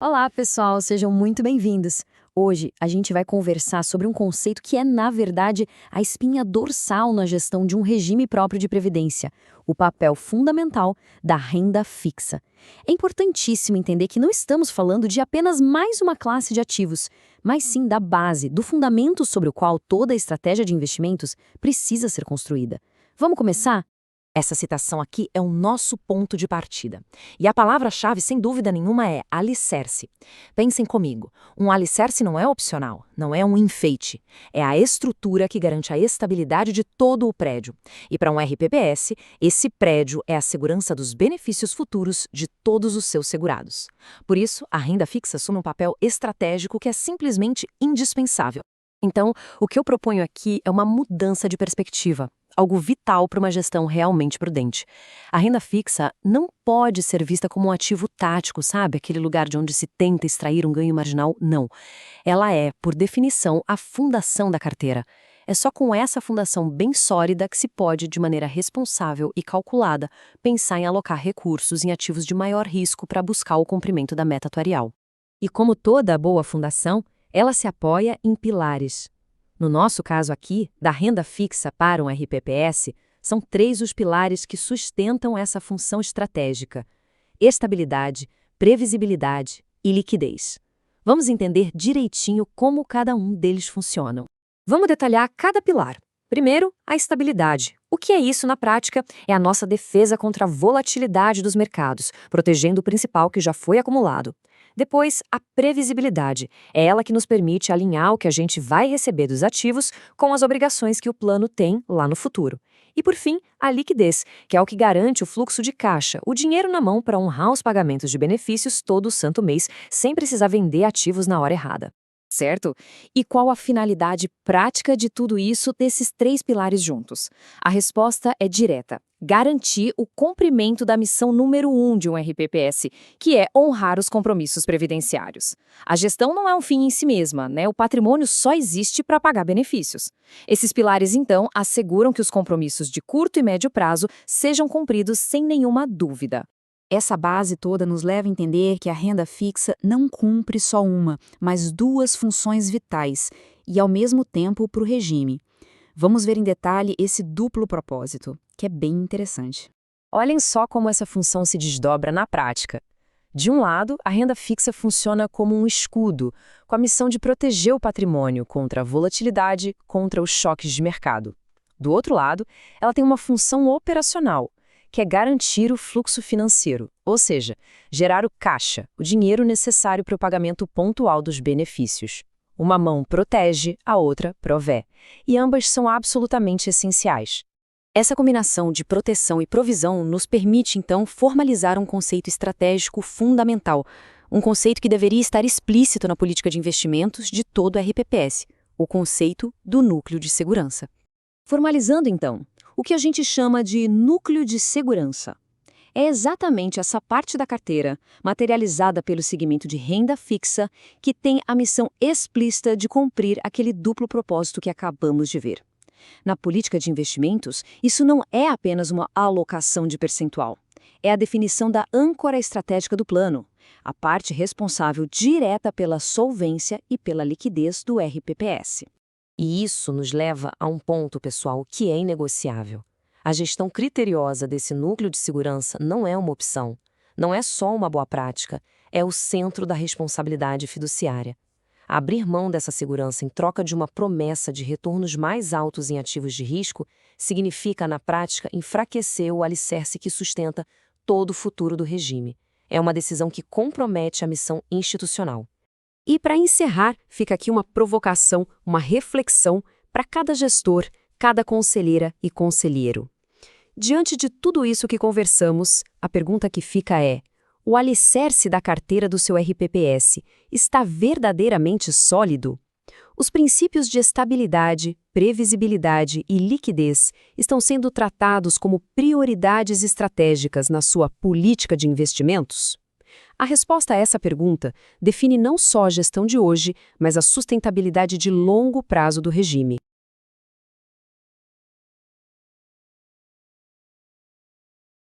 Olá, pessoal, sejam muito bem-vindos. Hoje a gente vai conversar sobre um conceito que é, na verdade, a espinha dorsal na gestão de um regime próprio de previdência, o papel fundamental da renda fixa. É importantíssimo entender que não estamos falando de apenas mais uma classe de ativos, mas sim da base, do fundamento sobre o qual toda a estratégia de investimentos precisa ser construída. Vamos começar? Essa citação aqui é o nosso ponto de partida. E a palavra-chave, sem dúvida nenhuma, é alicerce. Pensem comigo, um alicerce não é opcional, não é um enfeite. É a estrutura que garante a estabilidade de todo o prédio. E para um RPPS, esse prédio é a segurança dos benefícios futuros de todos os seus segurados. Por isso, a renda fixa assume um papel estratégico que é simplesmente indispensável. Então, o que eu proponho aqui é uma mudança de perspectiva. Algo vital para uma gestão realmente prudente. A renda fixa não pode ser vista como um ativo tático, sabe? Aquele lugar de onde se tenta extrair um ganho marginal, não. Ela é, por definição, a fundação da carteira. É só com essa fundação bem sólida que se pode, de maneira responsável e calculada, pensar em alocar recursos em ativos de maior risco para buscar o cumprimento da meta atuarial. E como toda boa fundação, ela se apoia em pilares. No nosso caso aqui, da renda fixa para um RPPS, são 3 os pilares que sustentam essa função estratégica: estabilidade, previsibilidade e liquidez. Vamos entender direitinho como cada um deles funcionam. Vamos detalhar cada pilar. Primeiro, a estabilidade. O que é isso na prática? É a nossa defesa contra a volatilidade dos mercados, protegendo o principal que já foi acumulado. Depois, a previsibilidade. É ela que nos permite alinhar o que a gente vai receber dos ativos com as obrigações que o plano tem lá no futuro. E, por fim, a liquidez, que é o que garante o fluxo de caixa, o dinheiro na mão para honrar os pagamentos de benefícios todo santo mês, sem precisar vender ativos na hora errada. Certo? E qual a finalidade prática de tudo isso desses 3 pilares juntos? A resposta é direta: garantir o cumprimento da missão número 1 de um RPPS, que é honrar os compromissos previdenciários. A gestão não é um fim em si mesma, né? O patrimônio só existe para pagar benefícios. Esses pilares, então, asseguram que os compromissos de curto e médio prazo sejam cumpridos sem nenhuma dúvida. Essa base toda nos leva a entender que a renda fixa não cumpre só uma, mas 2 funções vitais, e ao mesmo tempo para o regime. Vamos ver em detalhe esse duplo propósito, que é bem interessante. Olhem só como essa função se desdobra na prática. De um lado, a renda fixa funciona como um escudo, com a missão de proteger o patrimônio contra a volatilidade, contra os choques de mercado. Do outro lado, ela tem uma função operacional, que é garantir o fluxo financeiro, ou seja, gerar o caixa, o dinheiro necessário para o pagamento pontual dos benefícios. Uma mão protege, a outra provê, e ambas são absolutamente essenciais. Essa combinação de proteção e provisão nos permite, então, formalizar um conceito estratégico fundamental, um conceito que deveria estar explícito na política de investimentos de todo o RPPS, o conceito do núcleo de segurança. Formalizando, então, o que a gente chama de núcleo de segurança. É exatamente essa parte da carteira, materializada pelo segmento de renda fixa, que tem a missão explícita de cumprir aquele duplo propósito que acabamos de ver. Na política de investimentos, isso não é apenas uma alocação de percentual. É a definição da âncora estratégica do plano, a parte responsável direta pela solvência e pela liquidez do RPPS. E isso nos leva a um ponto, pessoal, que é inegociável. A gestão criteriosa desse núcleo de segurança não é uma opção, não é só uma boa prática, é o centro da responsabilidade fiduciária. Abrir mão dessa segurança em troca de uma promessa de retornos mais altos em ativos de risco significa, na prática, enfraquecer o alicerce que sustenta todo o futuro do regime. É uma decisão que compromete a missão institucional. E para encerrar, fica aqui uma provocação, uma reflexão para cada gestor, cada conselheira e conselheiro. Diante de tudo isso que conversamos, a pergunta que fica é: o alicerce da carteira do seu RPPS está verdadeiramente sólido? Os princípios de estabilidade, previsibilidade e liquidez estão sendo tratados como prioridades estratégicas na sua política de investimentos? A resposta a essa pergunta define não só a gestão de hoje, mas a sustentabilidade de longo prazo do regime.